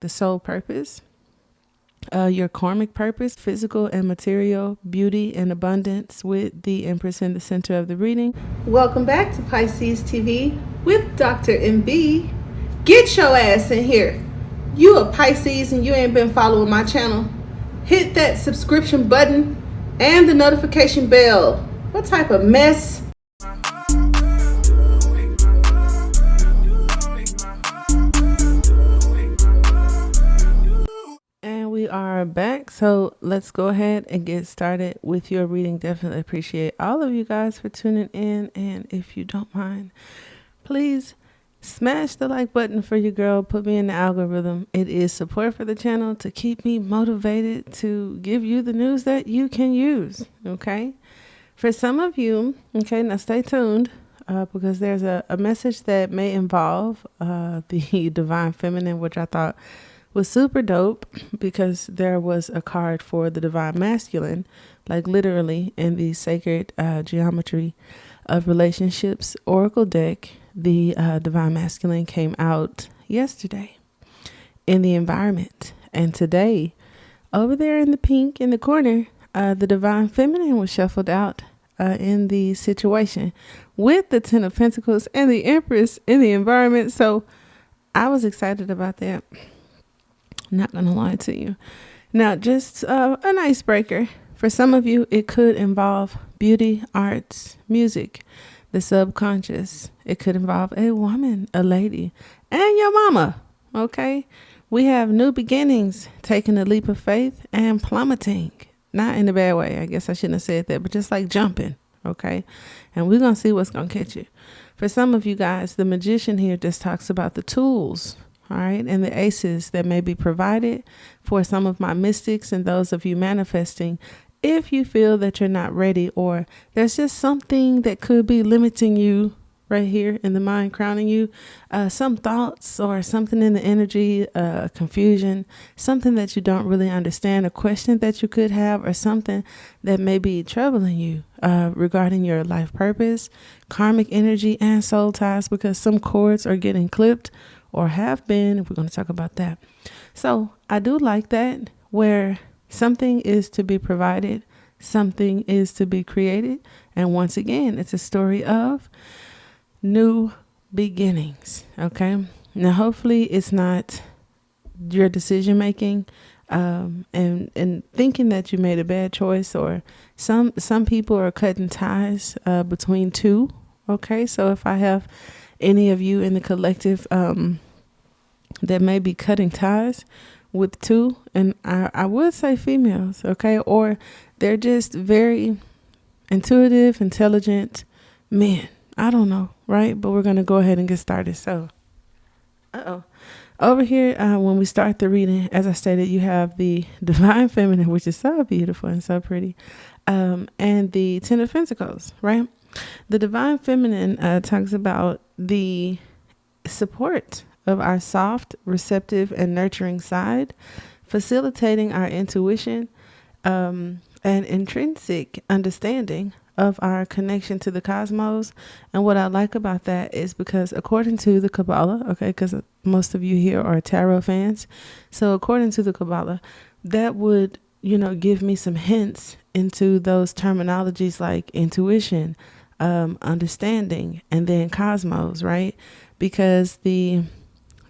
the soul purpose, your karmic purpose, physical and material, beauty and abundance, with the Empress in the center of the reading. Welcome back to Pisces TV with Dr. MB. Get your ass in here. You a Pisces and you ain't been following my channel. Hit that subscription button and the notification bell. What type of mess? And we are back. So let's go ahead and get started with your reading. Definitely appreciate all of you guys for tuning in. And if you don't mind, please smash the like button for your girl. Put me in the algorithm. It is support for the channel to keep me motivated to give you the news that you can use. Okay. For some of you, okay, now stay tuned because there's a message that may involve the divine feminine, which I thought was super dope because there was a card for the divine masculine, like literally in the sacred geometry of relationships oracle deck. The divine masculine came out yesterday in the environment, and today over there in the pink in the corner, the divine feminine was shuffled out in the situation with the 10 of Pentacles and the Empress in the environment. So I was excited about that. Not gonna lie to you. Now, just an icebreaker. For some of you, it could involve beauty, arts, music, the subconscious. It could involve a woman, a lady, and your mama. Okay. We have new beginnings, taking a leap of faith and plummeting. Not in a bad way. I guess I shouldn't have said that, but just like jumping. Okay. And we're going to see what's going to catch you. For some of you guys, the magician here just talks about the tools. All right. And the aces that may be provided for some of my mystics and those of you manifesting. If you feel that you're not ready, or there's just something that could be limiting you right here in the mind, crowning you, some thoughts or something in the energy, confusion, something that you don't really understand, a question that you could have, or something that may be troubling you regarding your life purpose, karmic energy, and soul ties, because some cords are getting clipped or have been. We're going to talk about that. So I do like that, where something is to be provided, something is to be created. And once again, it's a story of new beginnings. Okay. Now, hopefully it's not your decision making and thinking that you made a bad choice, or some people are cutting ties between two. Okay. So if I have any of you in the collective that may be cutting ties with two, and I would say females, okay, or they're just very intuitive, intelligent men. I don't know, right? But we're going to go ahead and get started. So, over here, when we start the reading, as I stated, you have the divine feminine, which is so beautiful and so pretty, and the 10 of Pentacles, right? The divine feminine talks about the support of our soft, receptive, and nurturing side, facilitating our intuition and intrinsic understanding of our connection to the cosmos. And what I like about that is because according to the Kabbalah, okay, because most of you here are tarot fans, so according to the Kabbalah, that would, give me some hints into those terminologies like intuition, understanding, and then cosmos, right? Because the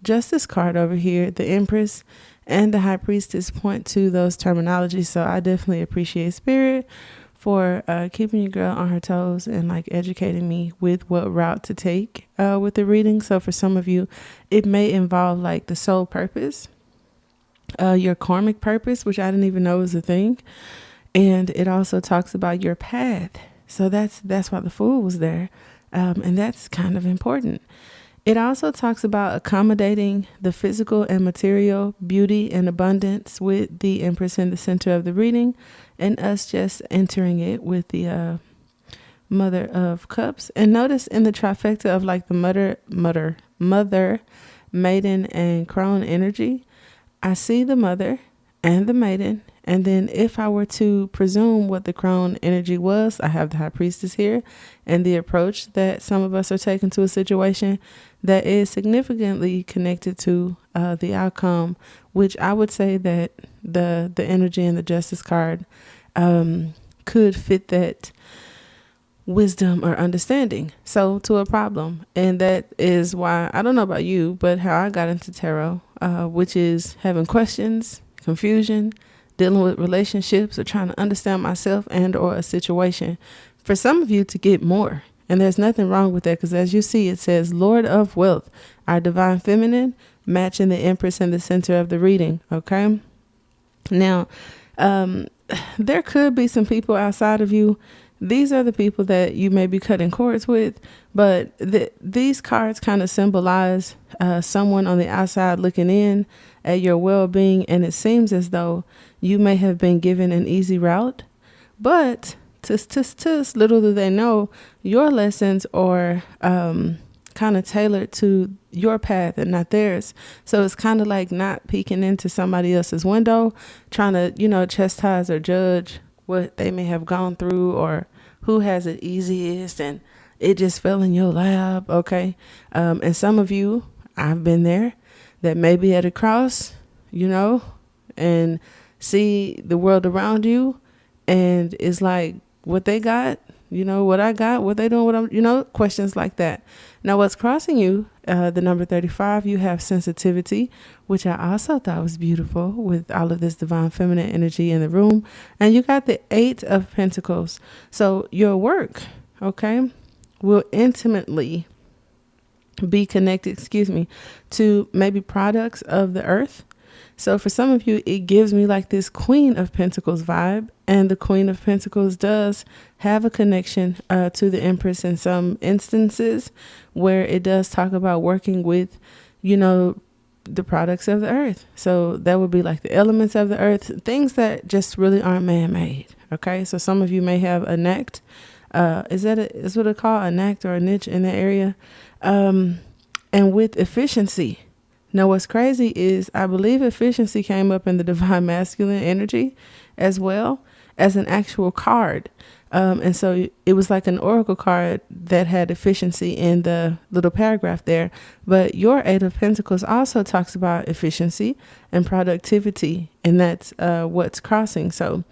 Justice card over here, the Empress and the High Priestess, point to those terminologies. So I definitely appreciate Spirit for keeping your girl on her toes and like educating me with what route to take with the reading. So for some of you, it may involve like the soul purpose, your karmic purpose, which I didn't even know was a thing. And it also talks about your path. So that's why the Fool was there. And that's kind of important. It also talks about accommodating the physical and material, beauty and abundance, with the Empress in the center of the reading, and us just entering it with the Mother of Cups. And notice in the trifecta of like the mother, maiden, and crone energy, I see the mother and the maiden And then if I were to presume what the crone energy was, I have the high priestess here, and the approach that some of us are taking to a situation that is significantly connected to the outcome, which I would say that the energy in the justice card could fit that wisdom or understanding to a problem. And that is why, I don't know about you, but how I got into tarot, which is having questions, confusion, dealing with relationships, or trying to understand myself and or a situation. For some of you to get more, and there's nothing wrong with that, because as you see, it says Lord of Wealth, our divine feminine, matching the Empress in the center of the reading. Okay, now there could be some people outside of you. These are the people that you may be cutting cords with, but these cards kind of symbolize someone on the outside looking in at your well-being, and it seems as though you may have been given an easy route, but little do they know, your lessons are kind of tailored to your path and not theirs. So it's kind of like not peeking into somebody else's window, trying to, chastise or judge what they may have gone through or who has it easiest and it just fell in your lap. Okay. And some of you, I've been there, that may be at a cross, and see the world around you, and it's like what they got, what I got, what they doing, what I'm, questions like that. Now what's crossing you, the number 35, you have sensitivity, which I also thought was beautiful with all of this divine feminine energy in the room. And you got the 8 of Pentacles. So your work, okay, will intimately be connected, to maybe products of the earth. So for some of you, it gives me like this Queen of Pentacles vibe. And the Queen of Pentacles does have a connection to the Empress in some instances, where it does talk about working with, the products of the earth. So that would be like the elements of the earth, things that just really aren't man-made. Okay. So some of you may have a knack. Is what it called, a knack or a niche in that area. And with efficiency. Now, what's crazy is I believe efficiency came up in the divine masculine energy as well as an actual card. And so it was like an oracle card that had efficiency in the little paragraph there. But your 8 of Pentacles also talks about efficiency and productivity. And that's what's crossing. So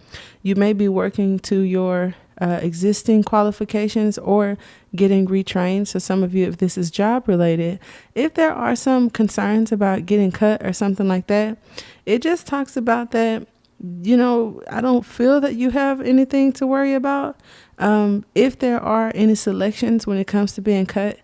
you may be working to your existing qualifications or getting retrained. So some of you, if this is job related, if there are some concerns about getting cut or something like that, it just talks about that, I don't feel that you have anything to worry about. If there are any selections when it comes to being cut,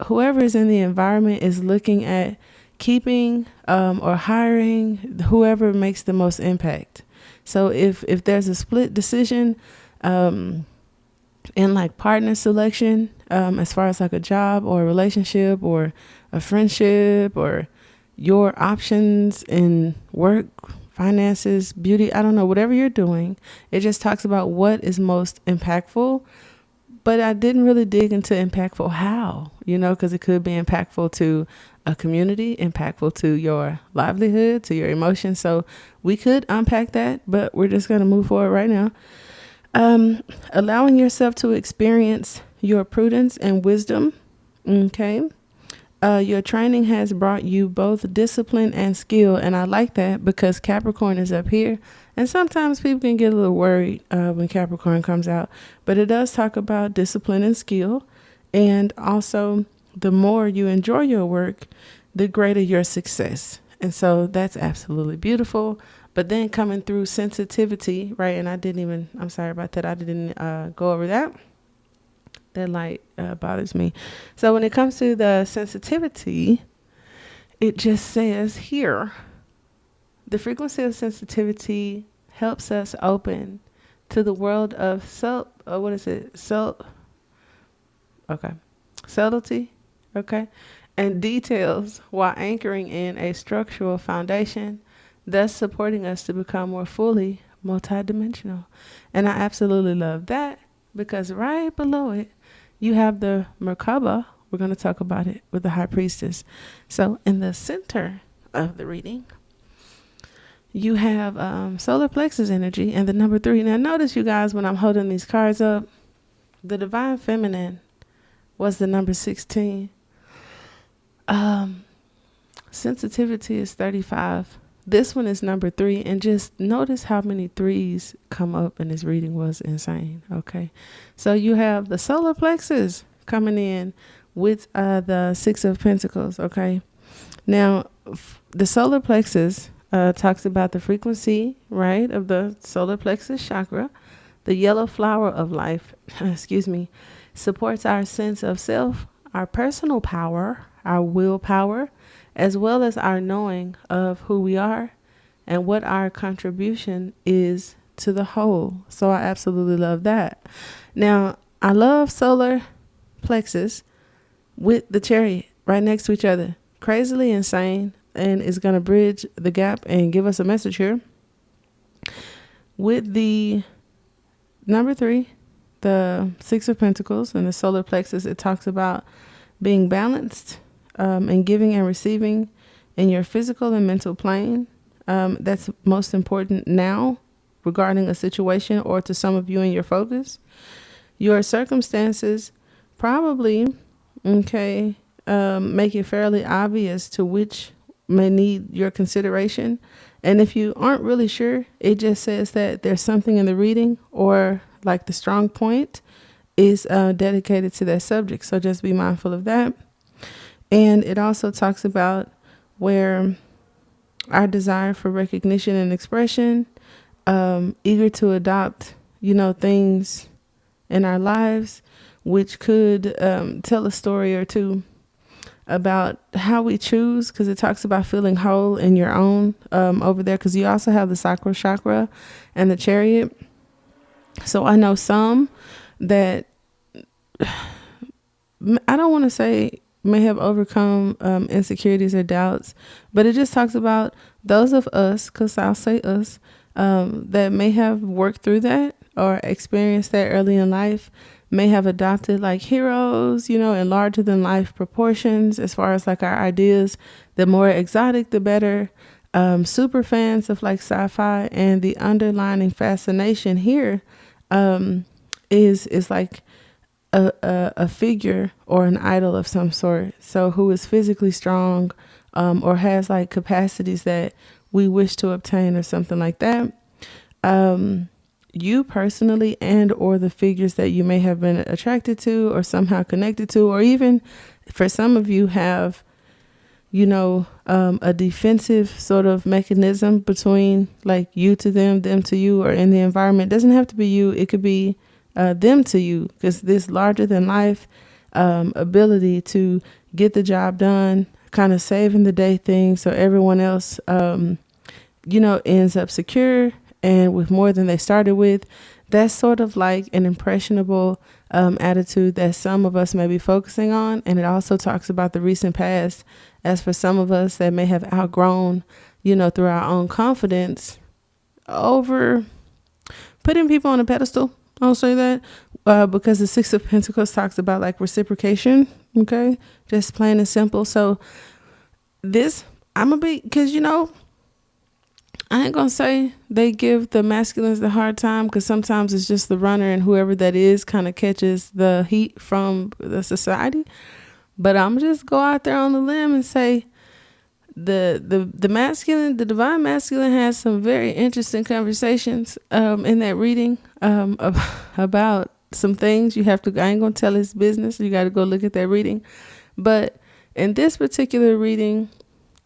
whoever is in the environment is looking at keeping or hiring whoever makes the most impact. So if there's a split decision, in like partner selection, as far as like a job or a relationship or a friendship or your options in work, finances, beauty, I don't know, whatever you're doing, it just talks about what is most impactful. But I didn't really dig into impactful how, because it could be impactful to a community, impactful to your livelihood, to your emotions. So we could unpack that, but we're just going to move forward right now. Allowing yourself to experience your prudence and wisdom. Okay. Your training has brought you both discipline and skill. And I like that because Capricorn is up here. And sometimes people can get a little worried when Capricorn comes out. But it does talk about discipline and skill. And also, the more you enjoy your work, the greater your success. And so that's absolutely beautiful. But then coming through sensitivity, right? And I'm sorry about that. I didn't go over that. That light bothers me. So when it comes to the sensitivity, it just says here, the frequency of sensitivity helps us open to the world of subtlety, okay, and details while anchoring in a structural foundation, thus supporting us to become more fully multidimensional. And I absolutely love that because right below it, you have the Merkaba. We're going to talk about it with the High Priestess. So in the center of the reading, You have solar plexus energy and the number 3. Now notice, you guys, when I'm holding these cards up, the divine feminine was the number 16. Sensitivity is 35. This one is number 3, and just notice how many 3s come up in this reading was insane. Okay, so you have the solar plexus coming in with the 6 of Pentacles. Okay, now the solar plexus talks about the frequency, right, of the solar plexus chakra. The yellow flower of life, excuse me, supports our sense of self, our personal power, our willpower, as well as our knowing of who we are and what our contribution is to the whole. So I absolutely love that. Now, I love solar plexus with the Chariot right next to each other. Crazily insane, and it's going to bridge the gap and give us a message here. With the number 3, the 6 of Pentacles and the solar plexus, it talks about being balanced and giving and receiving in your physical and mental plane. That's most important now regarding a situation, or to some of you in your focus. Your circumstances probably, okay, make it fairly obvious to which may need your consideration. And if you aren't really sure, it just says that there's something in the reading, or like the strong point is dedicated to that subject. So just be mindful of that. And it also talks about where our desire for recognition and expression, eager to adopt, things in our lives, which could tell a story or two about how we choose, because it talks about feeling whole in your own over there, because you also have the sacral chakra and the Chariot. So I know some that I don't want to say may have overcome insecurities or doubts, but it just talks about those of us, because I'll say us, that may have worked through that or experienced that early in life, may have adopted like heroes, in larger than life proportions, as far as like our ideas. The more exotic, the better. Super fans of like sci-fi, and the underlining fascination here is like a figure or an idol of some sort. So who is physically strong, or has like capacities that we wish to obtain, or something like that. You personally, and or the figures that you may have been attracted to or somehow connected to, or even for some of you have, a defensive sort of mechanism between like you to them to you, or in the environment. It doesn't have to be you. It could be them to you, because this larger than life ability to get the job done, kind of saving the day thing, so everyone else, ends up secure and with more than they started with. That's sort of like an impressionable attitude that some of us may be focusing on. And it also talks about the recent past, as for some of us that may have outgrown, through our own confidence, over putting people on a pedestal. I'll say that because the 6 of Pentacles talks about like reciprocation. Okay, just plain and simple. So this, I'm gonna be, because I ain't gonna say they give the masculines the hard time, because sometimes it's just the runner, and whoever that is kind of catches the heat from the society. But I'm just go out there on the limb and say the masculine, the divine masculine, has some very interesting conversations in that reading about some things. You have to, I ain't gonna tell his business. You got to go look at that reading. But in this particular reading,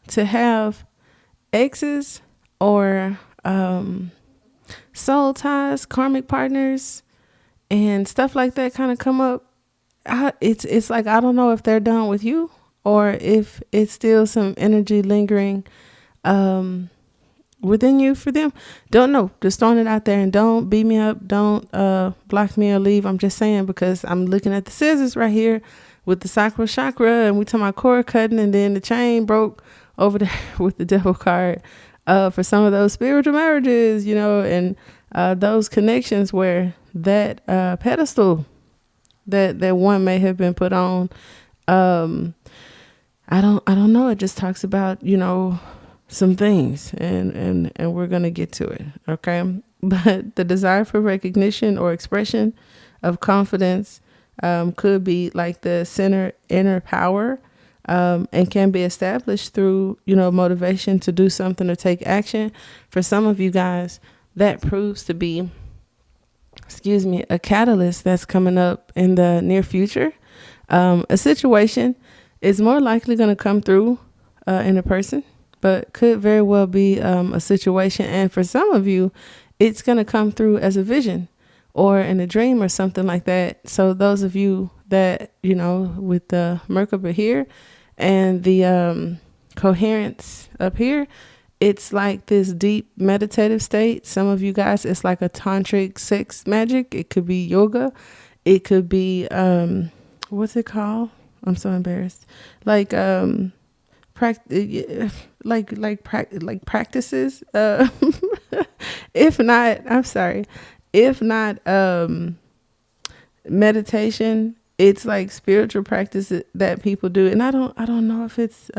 to have exes or soul ties, karmic partners, and stuff like that kind of come up, it's like, I don't know if they're done with you, or if it's still some energy lingering within you for them. Don't know. Just throwing it out there, and don't beat me up. Don't block me or leave. I'm just saying, because I'm looking at the scissors right here with the sacral chakra, and we talking about cord cutting, and then the chain broke over there with the devil card for some of those spiritual marriages, and those connections where that pedestal that one may have been put on. I don't know. It just talks about, some things, and we're going to get to it. Okay. But the desire for recognition or expression of confidence could be like the center inner power, and can be established through, motivation to do something or take action. For some of you guys, that proves to be, a catalyst that's coming up in the near future. A situation is more likely going to come through in a person, but could very well be a situation. And for some of you, it's going to come through as a vision or in a dream or something like that. So those of you that, with the Merkaba here and the coherence up here, it's like this deep meditative state. Some of you guys, it's like a tantric sex magic. It could be yoga. It could be, what's it called? I'm so embarrassed. Like, practices. If not, I'm sorry. If not, meditation, it's like spiritual practices that people do. And I don't know if it's,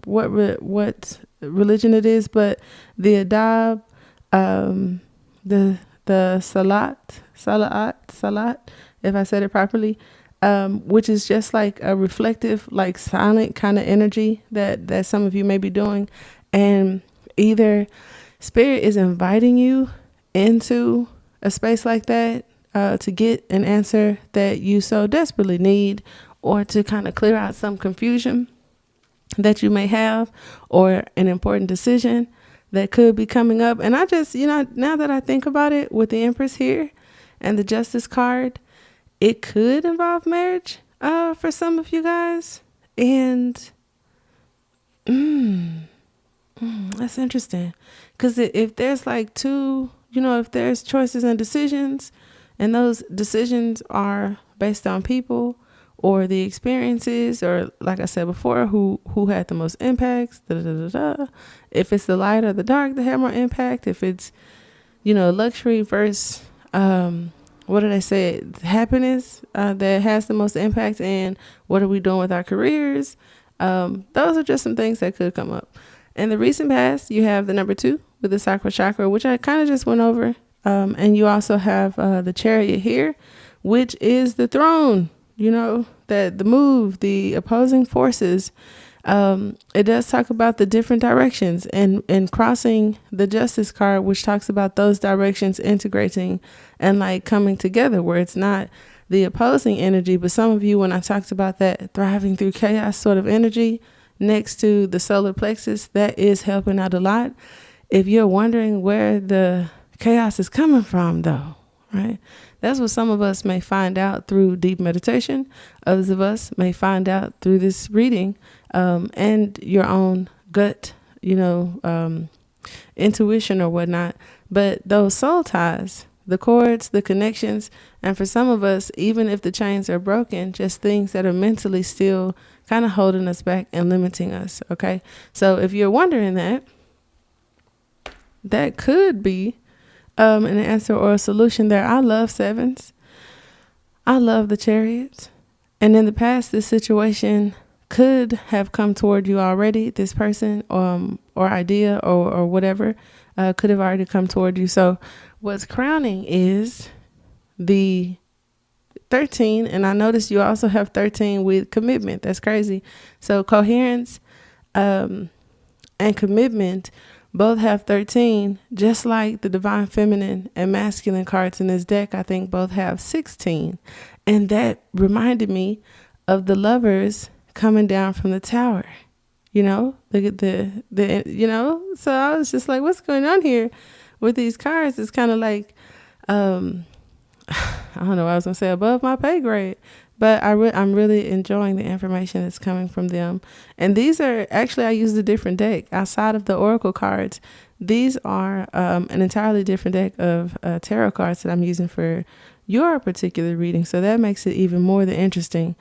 what religion it is, but the adab, the salat, if I said it properly, which is just like a reflective, like silent kind of energy that some of you may be doing. And either spirit is inviting you into a space like that to get an answer that you so desperately need, or to kind of clear out some confusion that you may have, or an important decision that could be coming up. And I just, now that I think about it, with the Empress here and the Justice card, it could involve marriage for some of you guys. And that's interesting, because if there's like two, if there's choices and decisions, and those decisions are based on people or the experiences, or like I said before, who had the most impacts, if it's the light or the dark that had more impact, if it's, luxury versus, what did I say, happiness that has the most impact, and what are we doing with our careers? Those are just some things that could come up. In the recent past, you have the number 2 with the sacral chakra, which I kind of just went over. And you also have the Chariot here, which is the throne, that the move, the opposing forces. It does talk about the different directions and crossing the Justice card, which talks about those directions integrating and like coming together, where it's not the opposing energy. But some of you, when I talked about that thriving through chaos sort of energy next to the solar plexus, that is helping out a lot. If you're wondering where the chaos is coming from, though, right? That's what some of us may find out through deep meditation. Others of us may find out through this reading, and your own gut, intuition or whatnot. But those soul ties, the cords, the connections, and for some of us, even if the chains are broken, just things that are mentally still kind of holding us back and limiting us. Okay. So if you're wondering that could be an answer or a solution there. I love 7s. I love the Chariots. And in the past, this situation could have come toward you already. This person or idea or whatever could have already come toward you. So what's crowning is the 13. And I noticed you also have 13 with commitment. That's crazy. So coherence and commitment both have 13, just like the divine feminine and masculine cards in this deck. I think both have 16. And that reminded me of the Lovers coming down from the tower, so I was just like, what's going on here with these cards? It's kind of like, I don't know what I was going to say, above my pay grade. But I'm really enjoying the information that's coming from them. And these are actually, I used a different deck outside of the Oracle cards. These are an entirely different deck of tarot cards that I'm using for your particular reading. So that makes it even more than interesting.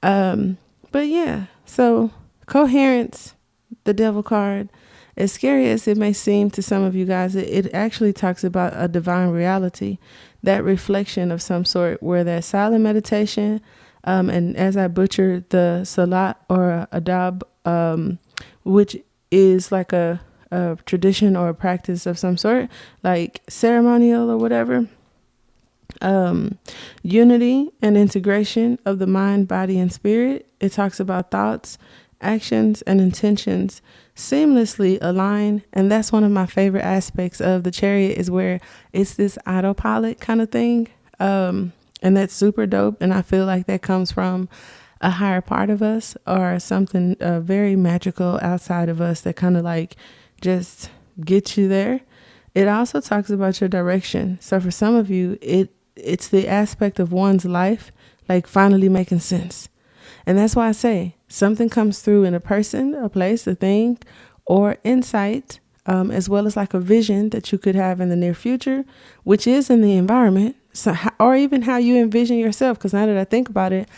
But yeah, so coherence, the Devil card, as scary as it may seem to some of you guys, it actually talks about a divine reality, that reflection of some sort, where that silent meditation, and as I butchered the salat or adab, which is like a a tradition or a practice of some sort, like ceremonial or whatever. Unity and integration of the mind, body, and spirit. It talks about thoughts, actions, and intentions seamlessly align. And that's one of my favorite aspects of the Chariot, is where it's this autopilot kind of thing. And that's super dope. And I feel like that comes from a higher part of us, or something very magical outside of us that kind of like just gets you there. It also talks about your direction. So for some of you, it's the aspect of one's life like finally making sense. And that's why I say something comes through in a person, a place, a thing, or insight, as well as like a vision that you could have in the near future, which is in the environment. So, or even how you envision yourself. Because now that I think about it,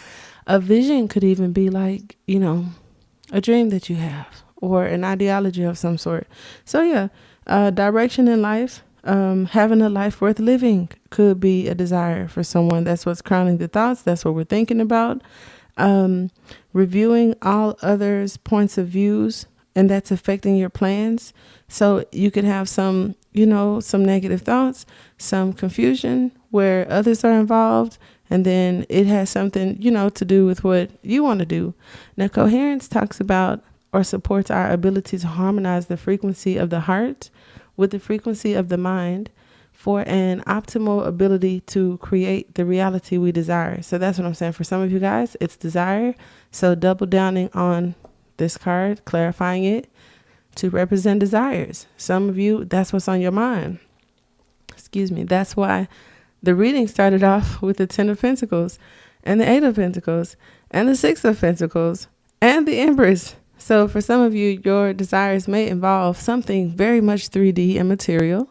a vision could even be like, a dream that you have, or an ideology of some sort. So yeah, direction in life, having a life worth living could be a desire for someone. That's what's crowning the thoughts. That's what we're thinking about. Reviewing all others' points of views, and that's affecting your plans. So you could have some negative thoughts, some confusion where others are involved, and then it has something, to do with what you want to do. Now, coherence talks about or supports our ability to harmonize the frequency of the heart with the frequency of the mind for an optimal ability to create the reality we desire. So that's what I'm saying. For some of you guys, it's desire. So double downing on this card, clarifying it to represent desires. Some of you, that's what's on your mind. Excuse me. That's why the reading started off with the 10 of Pentacles and the 8 of Pentacles and the 6 of Pentacles and the Empress. So for some of you, your desires may involve something very much 3D and material,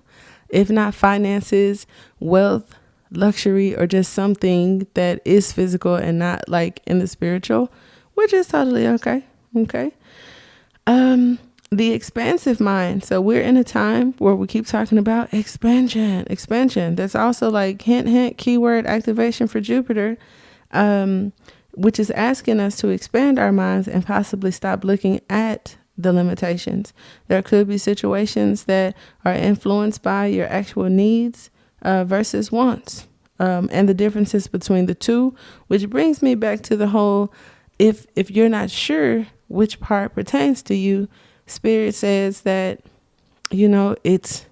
if not finances, wealth, luxury, or just something that is physical and not like in the spiritual, which is totally okay. Okay. The expansive mind. So we're in a time where we keep talking about expansion. That's also like hint, keyword activation for Jupiter, which is asking us to expand our minds and possibly stop looking at the limitations. There could be situations that are influenced by your actual needs versus wants, and the differences between the two, which brings me back to the whole, if you're not sure which part pertains to you, Spirit says that, it's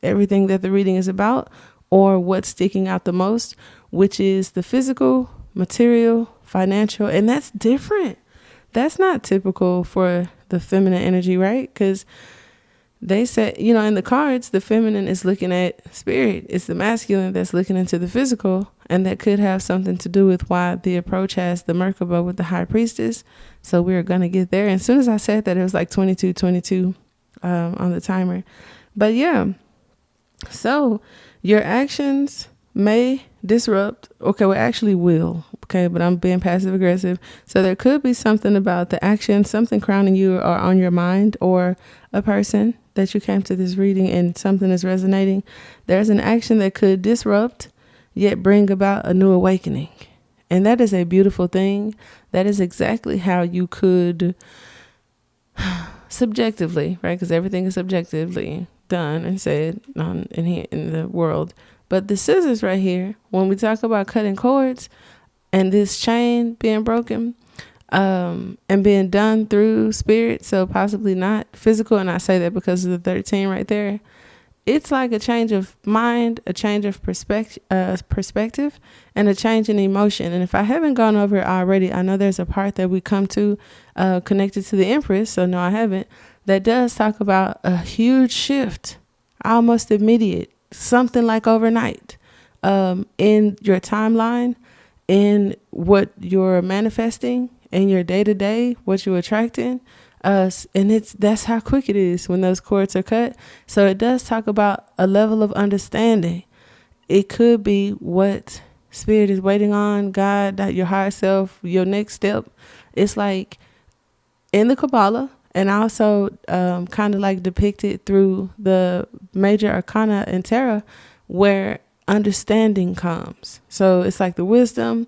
everything that the reading is about, or what's sticking out the most, which is the physical, material, financial, and that's different. That's not typical for the feminine energy, right? Because they said, in the cards, the feminine is looking at spirit. It's the masculine that's looking into the physical. And that could have something to do with why the approach has the Merkaba with the High Priestess. So we're going to get there. And as soon as I said that, it was like 22 on the timer. But yeah, so your actions may disrupt. Okay, well, actually will. Okay, but I'm being passive aggressive. So there could be something about the action, something crowning you or on your mind, or a person that you came to this reading and something is resonating. There's an action that could disrupt, yet bring about a new awakening. And that is a beautiful thing. That is exactly how you could subjectively, right? Because everything is subjectively done and said in the world. But the scissors right here, when we talk about cutting cords and this chain being broken, and being done through spirit, so possibly not physical, and I say that because of the 13 right there, it's like a change of mind, a change of perspective, and a change in emotion. And if I haven't gone over it already, I know there's a part that we come to connected to the Empress, so no, I haven't, that does talk about a huge shift, almost immediate, something like overnight, in your timeline, in what you're manifesting, in your day-to-day, what you're attracting. And that's how quick it is when those cords are cut. So it does talk about a level of understanding. It could be what spirit is waiting on, God, your higher self, your next step. It's like in the Kabbalah, and also kind of like depicted through the major arcana and tarot, where understanding comes. So it's like the wisdom,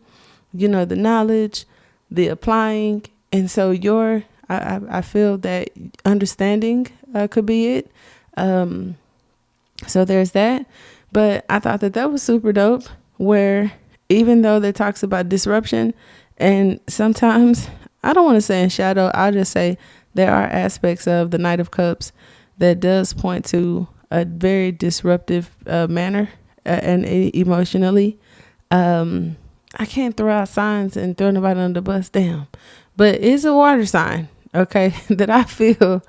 the knowledge, the applying. And so your I feel that understanding could be it. So there's that. But I thought that was super dope, where even though it talks about disruption, and sometimes, I don't want to say in shadow, I'll just say there are aspects of the Knight of Cups that does point to a very disruptive manner and emotionally. I can't throw out signs and throw nobody under the bus, damn. But it's a water sign, okay, that I feel,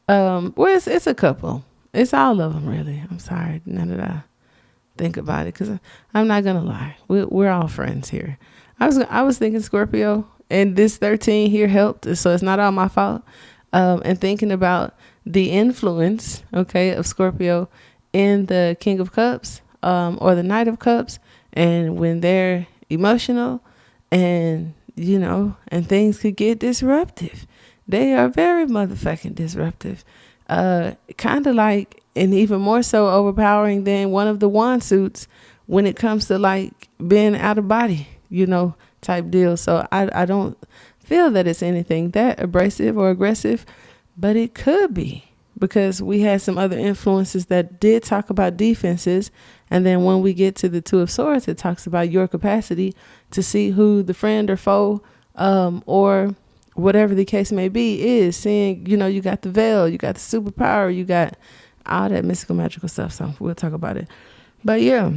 well, it's a couple. It's all of them, really. I'm sorry, now that I think about it, because I'm not gonna lie, we're all friends here. I was thinking Scorpio, and this 13 here helped, so it's not all my fault. And thinking about the influence, okay, of Scorpio in the King of Cups, or the Knight of Cups, and when they're emotional, and and things could get disruptive. They are very motherfucking disruptive. Kind of like, and even more so overpowering than one of the wand suits when it comes to like being out of body, type deal. So I don't feel that it's anything that abrasive or aggressive, but it could be, because we had some other influences that did talk about defenses. And then when we get to the Two of Swords, it talks about your capacity to see who the friend or foe, or whatever the case may be, is. Seeing, you got the veil, you got the superpower, you got all that mystical, magical stuff. So we'll talk about it. But yeah,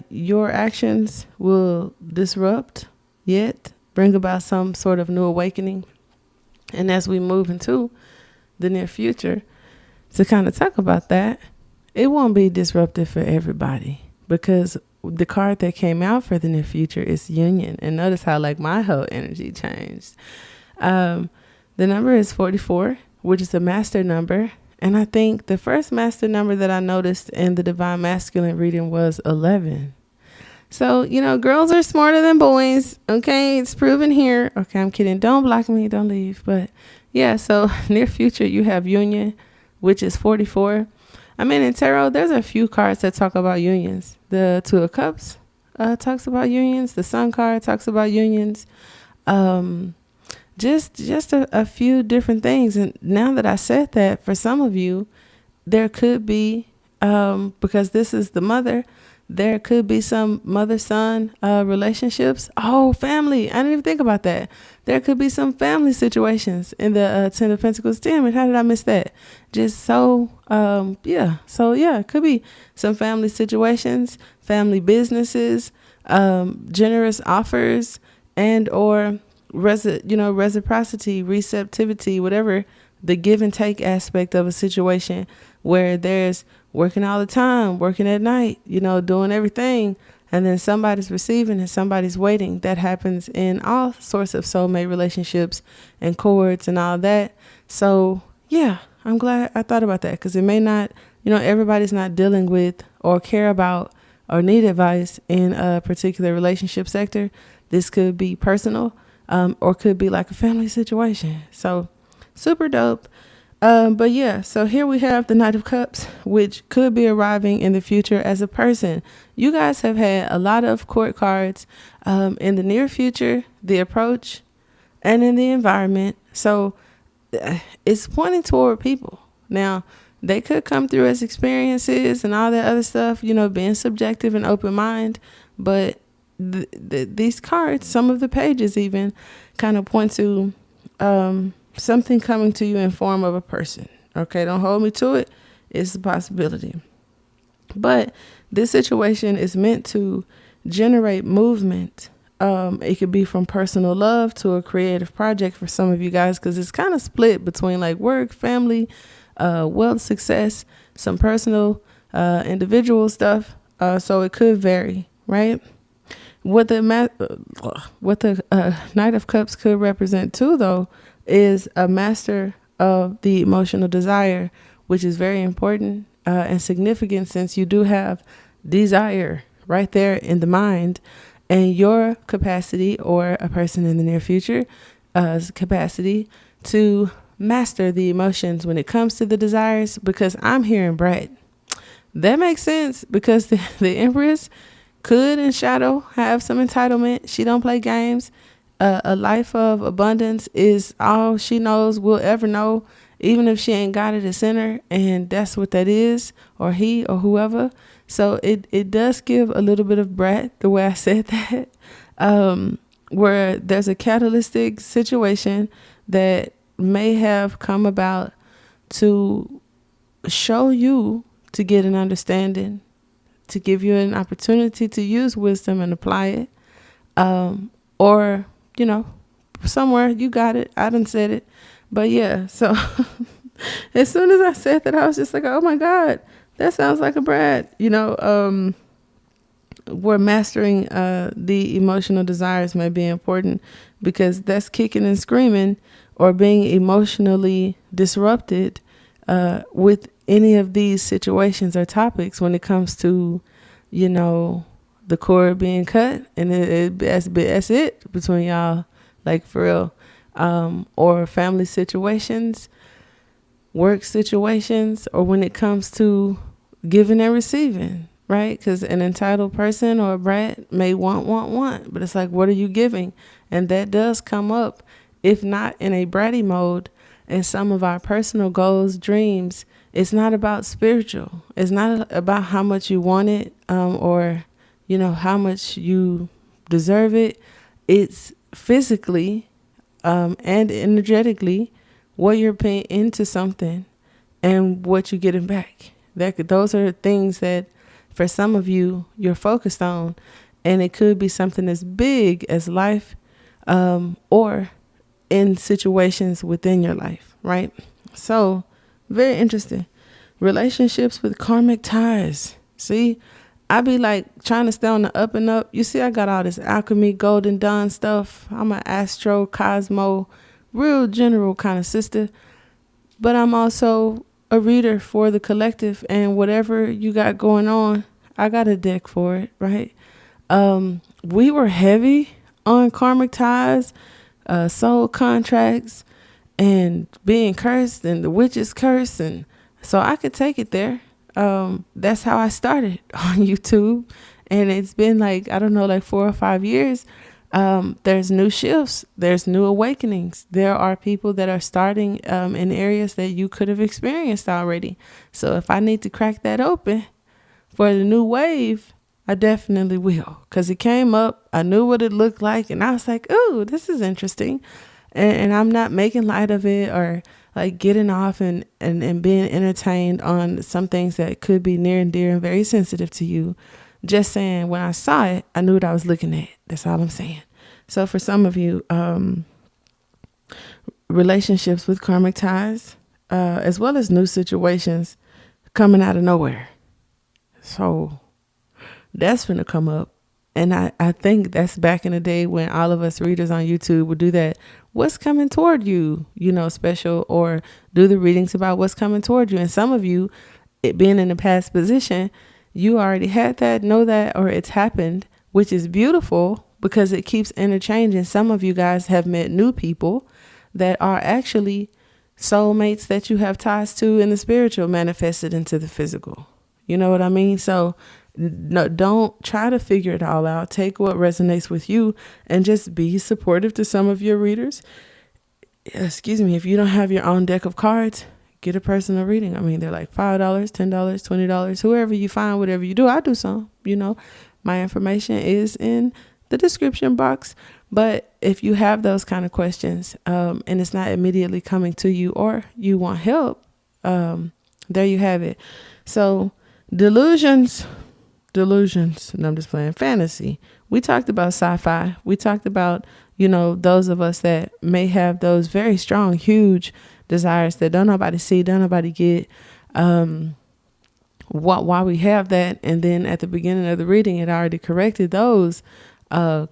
your actions will disrupt, yet bring about some sort of new awakening. And as we move into the near future, to kind of talk about that, it won't be disruptive for everybody, because the card that came out for the near future is union. And notice how like my whole energy changed. The number is 44, which is a master number. And I think the first master number that I noticed in the Divine Masculine reading was 11. So, girls are smarter than boys. Okay, it's proven here. Okay, I'm kidding. Don't block me. Don't leave. But yeah, so near future, you have union, which is 44. I mean, in tarot, there's a few cards that talk about unions. The Two of Cups talks about unions. The Sun card talks about unions. Just a few different things. And now that I said that, for some of you, there could be, because this is the mother, there could be some mother-son relationships. Oh, family. I didn't even think about that. There could be some family situations in the Ten of Pentacles. Damn it, how did I miss that? Just so, yeah. So, yeah, it could be some family situations, family businesses, generous offers, and or reciprocity, receptivity, whatever, the give and take aspect of a situation where there's working all the time, working at night, doing everything, and then somebody's receiving and somebody's waiting. That happens in all sorts of soulmate relationships and chords and all that. So yeah, I'm glad I thought about that, because it may not, everybody's not dealing with or care about or need advice in a particular relationship sector. This could be personal, or could be like a family situation. So super dope. But yeah, so here we have the Knight of Cups, which could be arriving in the future as a person. You guys have had a lot of court cards in the near future, the approach, and in the environment. So it's pointing toward people. Now, they could come through as experiences and all that other stuff, being subjective and open mind. But these cards, some of the pages even, kind of point to something coming to you in form of a person. Okay, don't hold me to it. It's a possibility. But this situation is meant to generate movement. It could be from personal love to a creative project for some of you guys, because it's kind of split between like work, family, wealth, success, some personal, individual stuff. So it could vary, right? What the Knight of Cups could represent too, though, is a master of the emotional desire, which is very important and significant, since you do have desire right there in the mind, and your capacity, or a person in the near future capacity, to master the emotions when it comes to the desires. Because I'm hearing Brett. That makes sense, because the Empress could in shadow have some entitlement. She don't play games. A life of abundance is all she knows, will ever know, even if she ain't got it at center, and that's what that is, or he or whoever. So it does give a little bit of brat the way I said that, where there's a catalytic situation that may have come about to show you, to get an understanding, to give you an opportunity to use wisdom and apply it, or somewhere you got it. I done said it, but yeah. So as soon as I said that, I was just like, oh my God, that sounds like a Brad. Where mastering the emotional desires may be important, because that's kicking and screaming or being emotionally disrupted with any of these situations or topics when it comes to, the cord being cut, and that's it between y'all, like for real, or family situations, work situations, or when it comes to giving and receiving, right? Because an entitled person or a brat may want, but it's like, what are you giving? And that does come up, if not in a bratty mode, in some of our personal goals, dreams. It's not about spiritual. It's not about how much you want it, or how much you deserve it. It's physically and energetically what you're paying into something and what you're getting back. Those are things that for some of you, you're focused on, and it could be something as big as life, or in situations within your life, right? So very interesting. Relationships with karmic ties. See, I be like trying to stay on the up and up. You see, I got all this alchemy, golden dawn stuff. I'm an astro, cosmo, real general kind of sister, but I'm also a reader for the collective, and whatever you got going on, I got a deck for it, right? We were heavy on karmic ties, soul contracts, and being cursed, and the witch's curse, and so I could take it there. That's how I started on YouTube, and it's been like, I don't know, like 4 or 5 years. There's new shifts, there's new awakenings. There are people that are starting in areas that you could have experienced already. So if I need to crack that open for the new wave, I definitely will, because it came up. I knew what it looked like, and I was like, oh, this is interesting. And I'm not making light of it or like getting off and being entertained on some things that could be near and dear and very sensitive to you. Just saying, when I saw it, I knew what I was looking at. That's all I'm saying. So for some of you, relationships with karmic ties, as well as new situations coming out of nowhere. So that's going to come up. And I think that's back in the day when all of us readers on YouTube would do that. What's coming toward you, special, or do the readings about what's coming toward you. And some of you, it being in a past position, you already had that, know that, or it's happened, which is beautiful because it keeps interchanging. Some of you guys have met new people that are actually soulmates that you have ties to in the spiritual manifested into the physical. You know what I mean? So no, don't try to figure it all out. Take what resonates with you and just be supportive to some of your readers. Excuse me. If you don't have your own deck of cards, get a personal reading. I mean, they're like $5, $10, $20, whoever you find, whatever you do. I do some, my information is in the description box. But if you have those kind of questions, and it's not immediately coming to you, or you want help, there you have it. So delusions, and I'm just playing fantasy. We talked about sci-fi. We talked about, those of us that may have those very strong, huge desires that don't nobody see, don't nobody get, why we have that. And then at the beginning of the reading, it already corrected those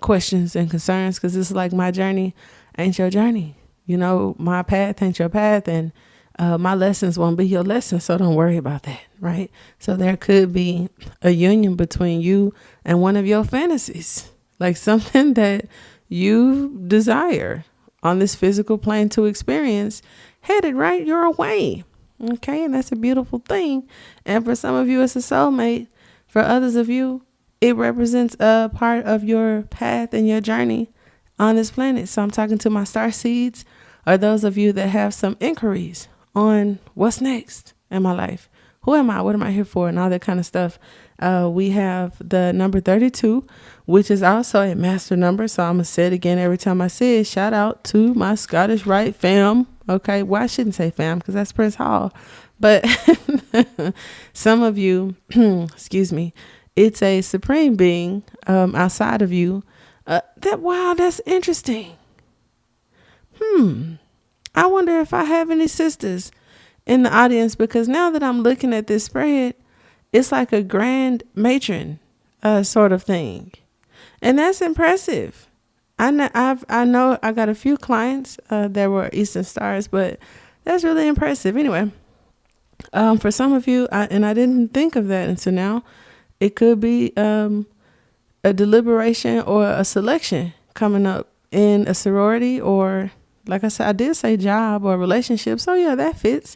questions and concerns, because it's like, my journey ain't your journey. My path ain't your path, and my lessons won't be your lessons, so don't worry about that, right? So there could be a union between you and one of your fantasies, like something that you desire on this physical plane to experience, headed right your way. Okay, and that's a beautiful thing. And for some of you, it's a soulmate. For others of you, it represents a part of your path and your journey on this planet. So I'm talking to my star seeds, or those of you that have some inquiries on what's next in my life. Who am I? What am I here for? And all that kind of stuff. We have the number 32, which is also a master number. So I'm going to say it again every time I say it. Shout out to my Scottish Rite fam. Okay. Well, I shouldn't say fam because that's Prince Hall. But some of you, excuse me, it's a supreme being outside of you. Wow, that's interesting. I wonder if I have any sisters in the audience, because now that I'm looking at this spread, it's like a grand matron sort of thing. And that's impressive. I know I got a few clients that were Eastern Stars, but that's really impressive. Anyway, for some of you, I didn't think of that until now, it could be a deliberation or a selection coming up in a sorority, or like I said, I did say job or relationship. So yeah, that fits.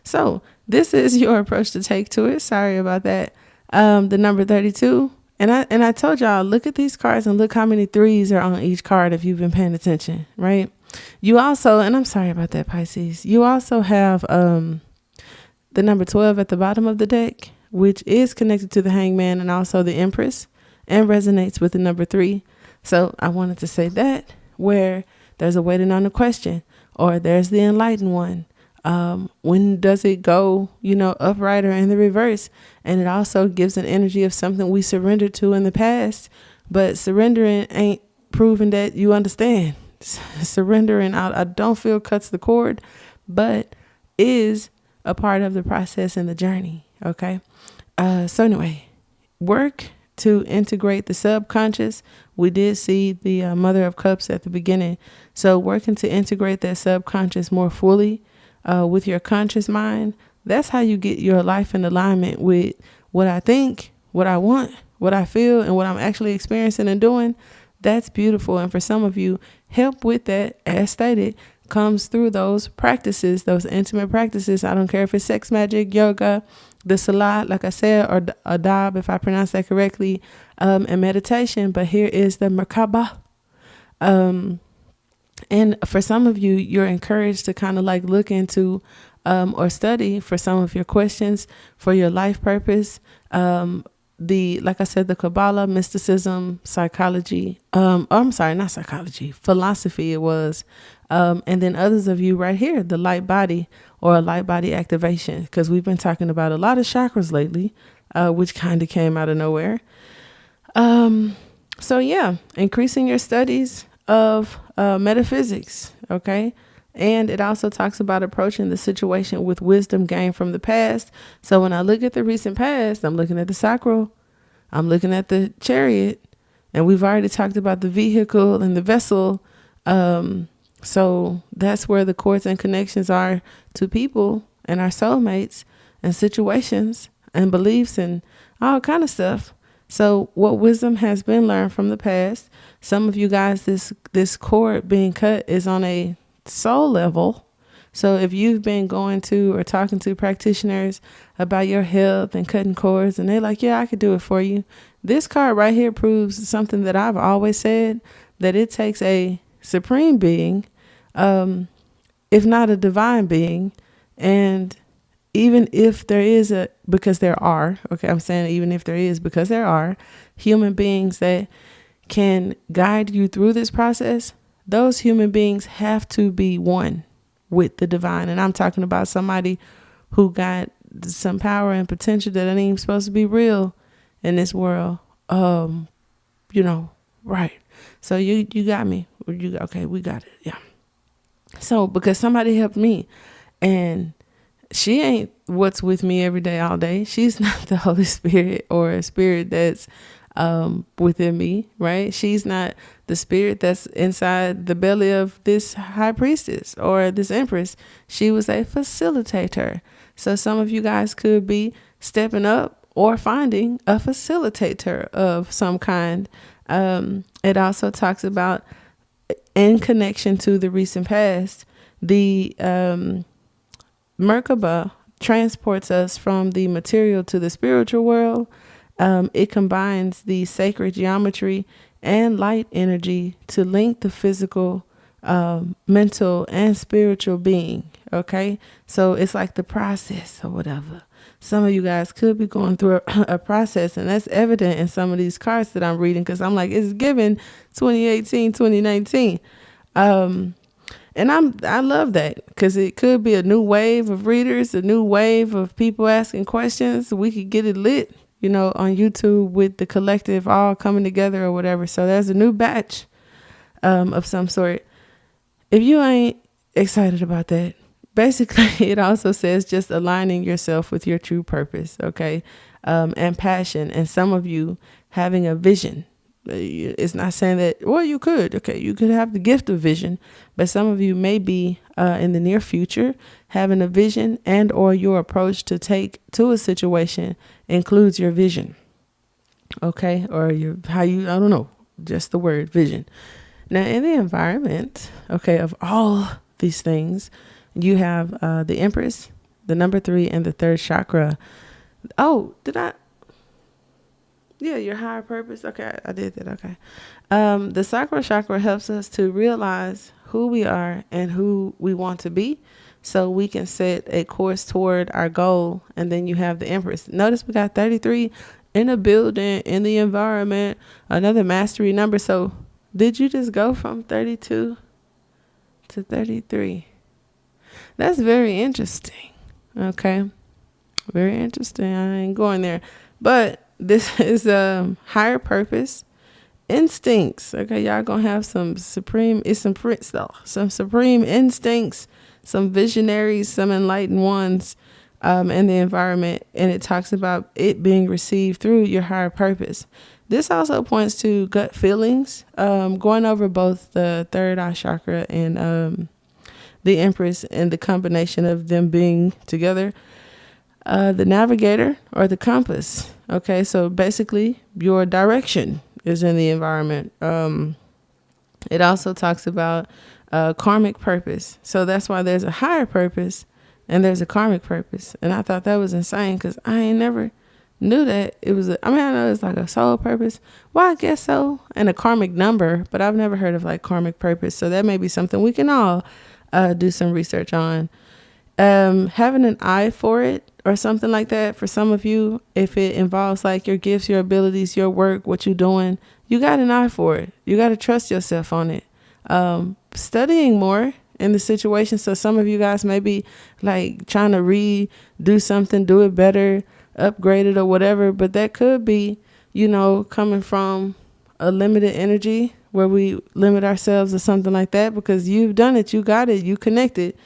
So this is your approach to take to it. Sorry about that. The number 32. And I told y'all, look at these cards and look how many threes are on each card if you've been paying attention, right? You also, and I'm sorry about that, Pisces, you also have the number 12 at the bottom of the deck, which is connected to the Hangman and also the Empress, and resonates with the number 3. So I wanted to say that, where there's a waiting on the question, or there's the enlightened one. When does it go, upright or in the reverse? And it also gives an energy of something we surrendered to in the past, but surrendering ain't proving that you understand. Surrendering, I don't feel cuts the cord, but is a part of the process and the journey. Okay. So anyway, work to integrate the subconscious. We did see the Mother of Cups at the beginning. So working to integrate that subconscious more fully with your conscious mind. That's how you get your life in alignment with what I think, what I want, what I feel, and what I'm actually experiencing and doing. That's beautiful. And for some of you, help with that, as stated, comes through those practices, those intimate practices. I don't care if it's sex magic, yoga, the salat, like I said, or adab, if I pronounce that correctly, and meditation. But here is the merkaba. And for some of you, you're encouraged to kind of like look into or study for some of your questions for your life purpose. Like I said, the Kabbalah, mysticism, psychology. I'm sorry, not psychology, philosophy it was. And then others of you right here, the light body or light body activation, because we've been talking about a lot of chakras lately, which kind of came out of nowhere. So yeah, increasing your studies of metaphysics. Okay. And it also talks about approaching the situation with wisdom gained from the past. So when I look at the recent past, I'm looking at the sacral, I'm looking at the chariot, and we've already talked about the vehicle and the vessel. So that's where the cords and connections are to people and our soulmates and situations and beliefs and all kind of stuff. So what wisdom has been learned from the past. Some of you guys, this cord being cut is on a soul level. So if you've been going to or talking to practitioners about your health and cutting cords, and they're like, yeah, I could do it for you. This card right here proves something that I've always said, that it takes a supreme being, if not a divine being. And even if there is because there are human beings that can guide you through this process, those human beings have to be one with the divine. And I'm talking about somebody who got some power and potential that ain't even supposed to be real in this world. Right. So you got me. Okay, we got it. Yeah. So because somebody helped me, and she ain't what's with me every day, all day. She's not the Holy Spirit or a spirit that's within me, right? She's not the spirit that's inside the belly of this high priestess or this empress. She was a facilitator. So some of you guys could be stepping up or finding a facilitator of some kind. It also talks about, in connection to the recent past, the Merkaba transports us from the material to the spiritual world. It combines the sacred geometry and light energy to link the physical, mental, and spiritual being. Okay. So it's like the process or whatever. Some of you guys could be going through a process, and that's evident in some of these cards that I'm reading, because I'm like, it's given 2018, 2019. And I love that, because it could be a new wave of readers, a new wave of people asking questions. We could get it lit, on YouTube with the collective all coming together or whatever. So there's a new batch of some sort. If you ain't excited about that, basically it also says just aligning yourself with your true purpose, okay, and passion. And some of you having a vision. It's not saying that, well, you could have the gift of vision, but some of you may be in the near future having a vision, and or your approach to take to a situation includes your vision, okay, or I don't know, just the word vision. Now, in the environment, okay, of all these things, you have the Empress, the number 3, and the 3rd chakra. Oh, did I? Yeah, your higher purpose. Okay, I did that. Okay. The sacral chakra helps us to realize who we are and who we want to be, so we can set a course toward our goal. And then you have the Empress. Notice we got 33 in a building, in the environment, another mastery number. So did you just go from 32 to 33? That's very interesting. Okay. Very interesting. I ain't going there. But this is higher purpose, instincts. Okay, y'all gonna have some supreme instincts, some visionaries, some enlightened ones in the environment. And it talks about it being received through your higher purpose. This also points to gut feelings, going over both the 3rd eye chakra and the Empress, and the combination of them being together. The navigator or the compass. Okay, so basically your direction is in the environment. It also talks about karmic purpose. So that's why there's a higher purpose and there's a karmic purpose. And I thought that was insane, because I ain't never knew that it was. I know it's like a soul purpose. Well, I guess so. And a karmic number, but I've never heard of like karmic purpose. So that may be something we can all do some research on. Having an eye for it or something like that. For some of you, if it involves like your gifts, your abilities, your work, what you're doing, you got an eye for it. You got to trust yourself on it. Studying more in the situation. So some of you guys may be like trying to redo something, do it better, upgrade it or whatever. But that could be, coming from a limited energy where we limit ourselves or something like that, because you've done it, you got it, you connected.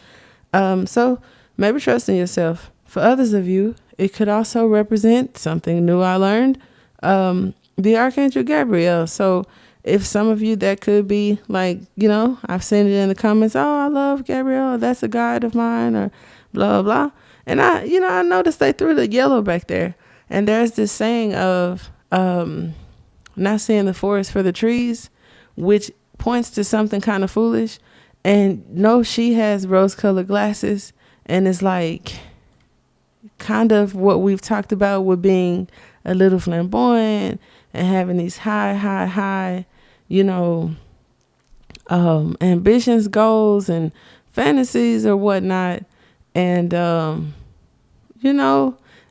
So maybe trust in yourself. For others of you, it could also represent something new I learned, the Archangel Gabriel. So if some of you, that could be like, I've seen it in the comments, oh, I love Gabriel, that's a guide of mine, or blah, blah, blah. And I noticed they threw the yellow back there. And there's this saying of not seeing the forest for the trees, which points to something kind of foolish. And no, she has rose-colored glasses, and it's like kind of what we've talked about with being a little flamboyant and having these high, ambitions, goals, and fantasies or whatnot. And, I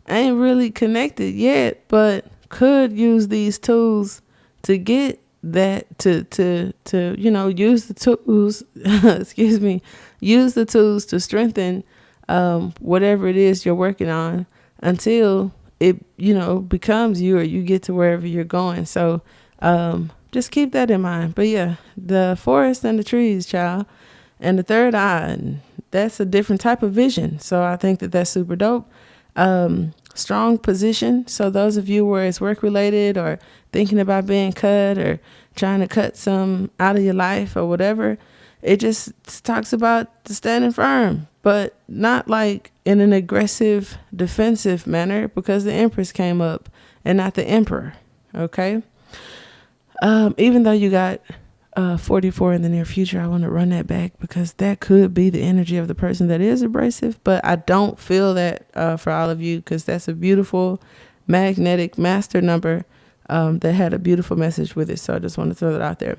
ain't really connected yet, but could use these tools to get that to use the tools use the tools to strengthen whatever it is you're working on, until it becomes you, or you get to wherever you're going. So just keep that in mind. But yeah, the forest and the trees, child, and the 3rd eye, that's a different type of vision. So I think that that's super dope. Strong position. So those of you where it's work related, or thinking about being cut, or trying to cut some out of your life or whatever, it just talks about standing firm, but not like in an aggressive, defensive manner, because the Empress came up and not the Emperor. Okay. Even though you got 44 in the near future, I want to run that back, because that could be the energy of the person that is abrasive. But I don't feel that for all of you, because that's a beautiful magnetic master number. that had a beautiful message with it. So I just want to throw that out there.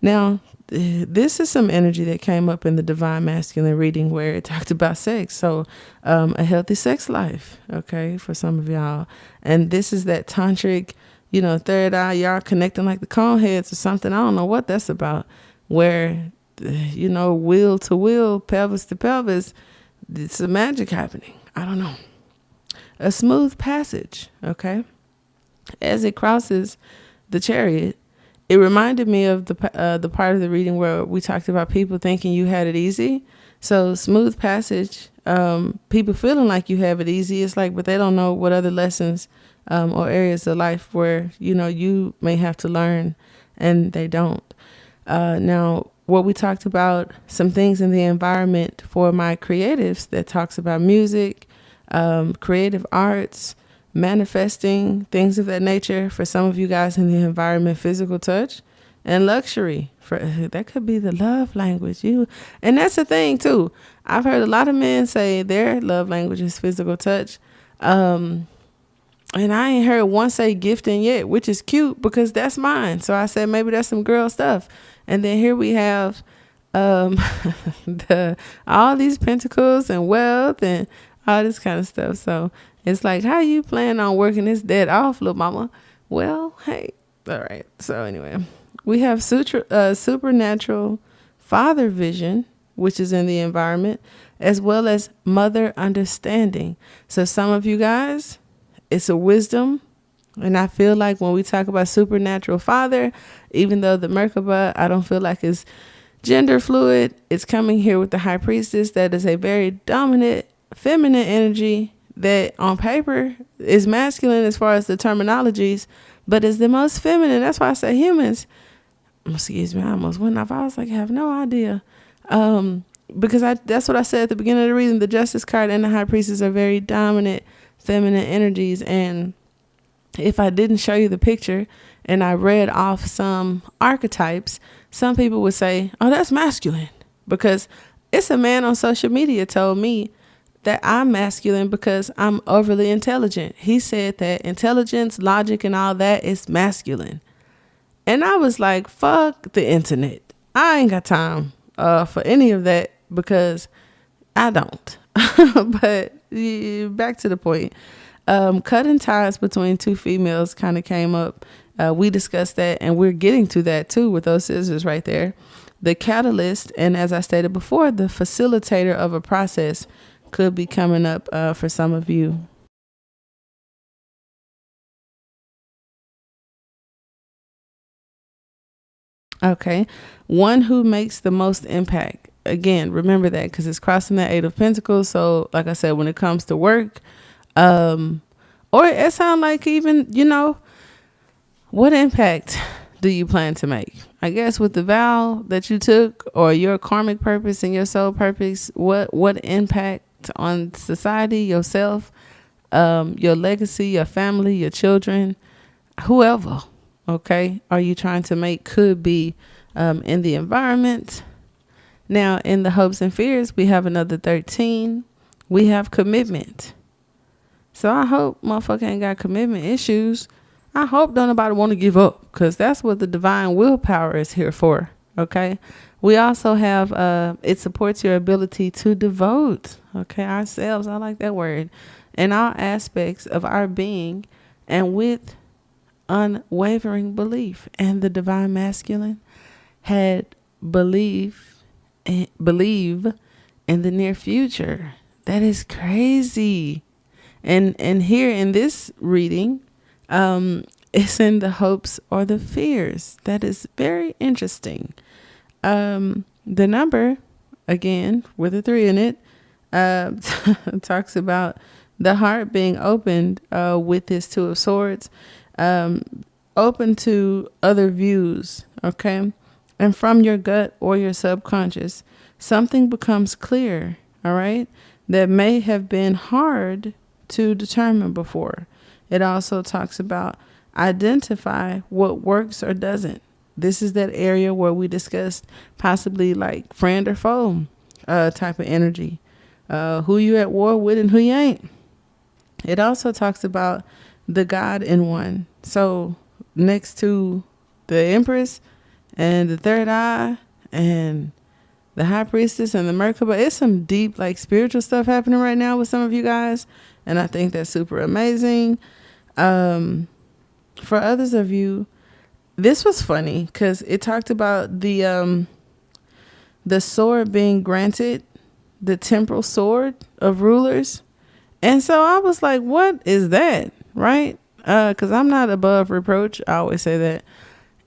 Now, this is some energy that came up in the Divine Masculine reading where it talked about sex. So a healthy sex life, okay, for some of y'all. And this is that tantric, third eye, y'all connecting like the cone heads or something. I don't know what that's about, where, wheel to wheel, pelvis to pelvis, it's a magic happening. I don't know. A smooth passage, okay? As it crosses the chariot, it reminded me of the part of the reading where we talked about people thinking you had it easy. So smooth passage, people feeling like you have it easy. It's like, but they don't know what other lessons or areas of life where, you may have to learn and they don't. Now, what we talked about, some things in the environment for my creatives that talks about music, creative arts, manifesting, things of that nature. For some of you guys in the environment, physical touch and luxury. For that could be the love language. And that's the thing too. I've heard a lot of men say their love language is physical touch. And I ain't heard one say gifting yet, which is cute because that's mine. So I said maybe that's some girl stuff. And then here we have all these pentacles and wealth and all this kind of stuff. So it's like, how you plan on working this debt off, little mama? Well, hey, all right. So anyway, we have supernatural father vision, which is in the environment, as well as mother understanding. So some of you guys, it's a wisdom. And I feel like when we talk about supernatural father, even though the Merkaba, I don't feel like it's gender fluid, it's coming here with the high priestess. That is a very dominant feminine energy that on paper is masculine as far as the terminologies, but is the most feminine. That's why I say humans, excuse me, I almost went off. I was like, I have no idea. Because that's what I said at the beginning of the reading. The Justice card and the High Priestess are very dominant feminine energies. And if I didn't show you the picture and I read off some archetypes, some people would say, oh, that's masculine. Because it's a man on social media told me that I'm masculine because I'm overly intelligent. He said that intelligence, logic, and all that is masculine. And I was like, fuck the internet. I ain't got time for any of that because I don't. But back to the point. Cutting ties between two females kind of came up. We discussed that, and we're getting to that too with those scissors right there. The catalyst, and as I stated before, the facilitator of a process could be coming up for some of you. Okay. One who makes the most impact. Again, remember that because it's crossing the 8 of Pentacles. So like I said, when it comes to work, or it sounds like even, what impact do you plan to make? I guess with the vow that you took or your karmic purpose and your soul purpose, what impact on society, yourself, your legacy, your family, your children, whoever, okay, are you trying to make could be in the environment. Now, in the hopes and fears, we have another 13. We have commitment. So I hope motherfucker ain't got commitment issues. I hope don't nobody want to give up because that's what the divine willpower is here for. Okay. We also have, it supports your ability to devote, okay, ourselves. I like that word. In all aspects of our being and with unwavering belief. And the divine masculine had believe in the near future. That is crazy. And here in this reading, it's in the hopes or the fears. That is very interesting. The number, again, with a 3 in it, talks about the heart being opened with this 2 of swords, open to other views, okay? And from your gut or your subconscious, something becomes clear, all right, that may have been hard to determine before. It also talks about identify what works or doesn't. This is that area where we discussed possibly like friend or foe type of energy, who you at war with and who you ain't. It also talks about the God in one. So next to the Empress and the third eye and the High Priestess and the Merkaba. It's some deep, like, spiritual stuff happening right now with some of you guys, and I think that's super amazing. For others of you, this was funny because it talked about the sword being granted, the temporal sword of rulers. And so I was like, what is that? Right? Because I'm not above reproach. I always say that.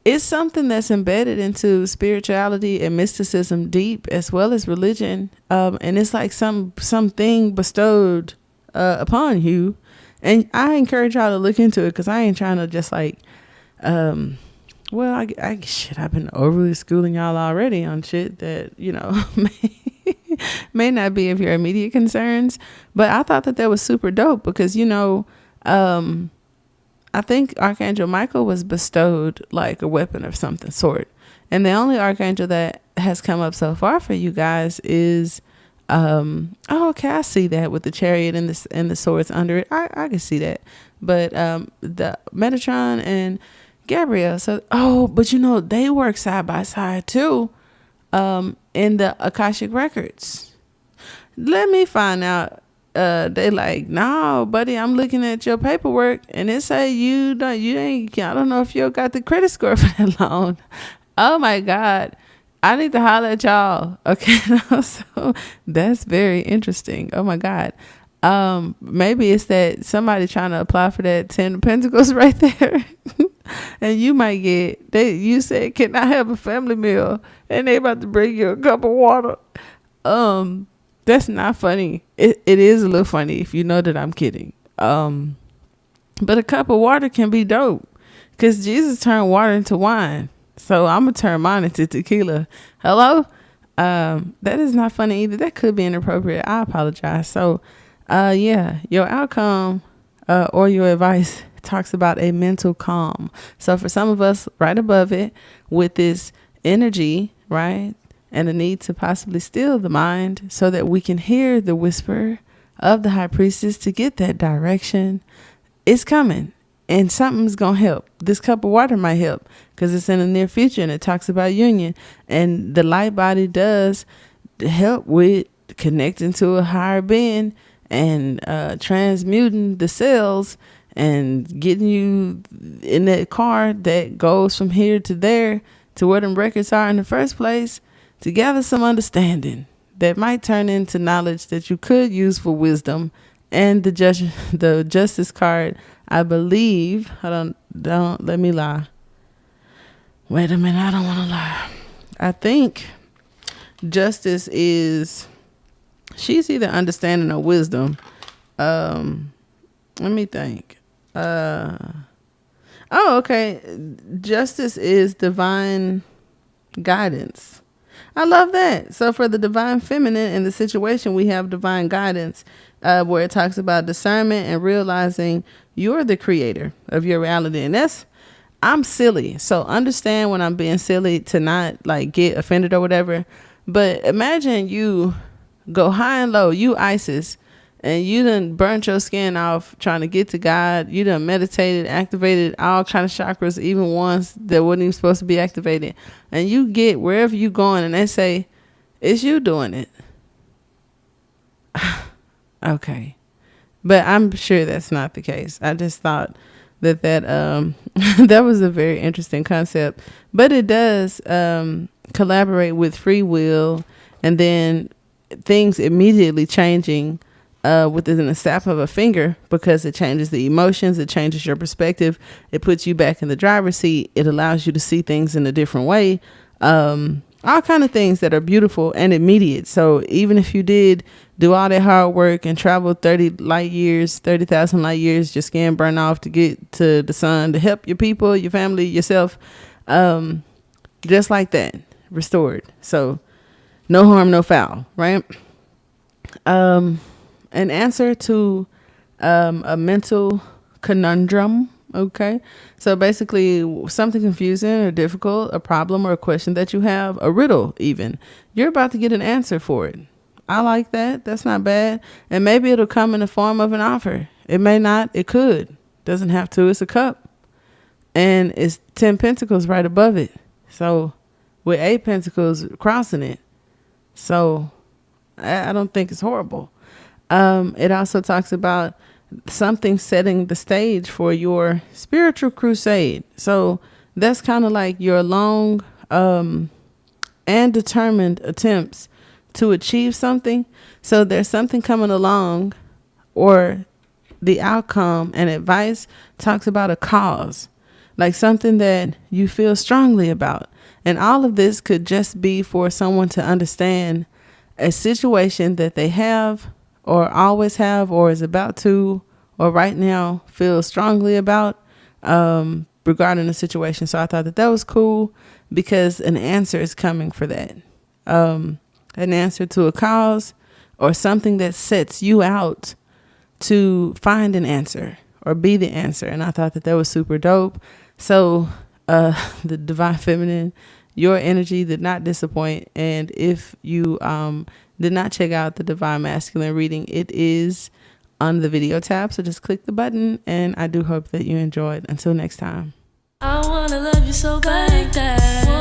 It's something that's embedded into spirituality and mysticism deep, as well as religion. And it's like something bestowed upon you. And I encourage y'all to look into it, because I ain't trying to just like, well, I've been overly schooling y'all already on shit that, may not be of your immediate concerns. But I thought that was super dope because, I think Archangel Michael was bestowed like a weapon of something sort. And the only archangel that has come up so far for you guys is, okay, I see that with the chariot and the swords under it. I can see that. But the Metatron and Gabriel. So, but they work side by side too, in the Akashic records. Let me find out. They like, no, buddy, I'm looking at your paperwork and it say I don't know if you got the credit score for that loan. Oh my God. I need to holler at y'all. Okay. So that's very interesting. Oh my God. Maybe it's that somebody trying to apply for that 10 of Pentacles right there. And you might you said, can I have a family meal? And they about to bring you a cup of water. That's not funny. It is a little funny if you know that I'm kidding. But a cup of water can be dope, because Jesus turned water into wine. So I'm going to turn mine into tequila. Hello? That is not funny either. That could be inappropriate. I apologize. So, yeah, your outcome or your advice talks about a mental calm. So for some of us, right above it, with this energy, right, and the need to possibly still the mind so that we can hear the whisper of the High Priestess to get that direction, it's coming. And something's going to help. This cup of water might help because it's in the near future and it talks about union. And the light body does help with connecting to a higher being and transmuting the cells and getting you in that car that goes from here to there to where them records are in the first place, to gather some understanding that might turn into knowledge that you could use for wisdom. And the justice card, I believe, don't let me lie. Wait a minute, I don't want to lie. I think justice is, she's either understanding or wisdom. Let me think. Okay. Justice is divine guidance. I love that. So for the divine feminine in the situation, we have divine guidance, where it talks about discernment and realizing you're the creator of your reality. And I'm silly. So understand when I'm being silly to not like get offended or whatever. But imagine you go high and low, you Isis, and you done burnt your skin off trying to get to God. You done meditated, activated all kind of chakras, even ones that wasn't even supposed to be activated. And you get wherever you going and they say, it's you doing it. Okay. But I'm sure that's not the case. I just thought that that was a very interesting concept. But it does collaborate with free will, and then things immediately changing within a snap of a finger, because it changes the emotions, it changes your perspective, it puts you back in the driver's seat, it allows you to see things in a different way, all kind of things that are beautiful and immediate. So even if you did do all that hard work and travel 30,000 light years, your skin burn off to get to the sun to help your people, your family, yourself, just like that, restored. So no harm, no foul, right? An answer to a mental conundrum. Okay. So basically something confusing or difficult, a problem or a question that you have, a riddle even, you're about to get an answer for it. I like that. That's not bad. And maybe it'll come in the form of an offer. It may not. It could. Doesn't have to. It's a cup. and it's 10 pentacles right above it. So with 8 pentacles crossing it. So I don't think it's horrible. It also talks about something setting the stage for your spiritual crusade. So that's kind of like your long and determined attempts to achieve something. So there's something coming along, or the outcome and advice talks about a cause, like something that you feel strongly about. And all of this could just be for someone to understand a situation that they have, or always have, or is about to, or right now feel strongly about regarding the situation. So I thought that was cool, because an answer is coming for that. An answer to a cause, or something that sets you out to find an answer or be the answer. And I thought that was super dope. So the divine feminine, your energy did not disappoint. And if you did not check out the divine masculine reading, it is on the video tab. So just click the button, and I do hope that you enjoyed. Until next time. I wanna love you so bad like that.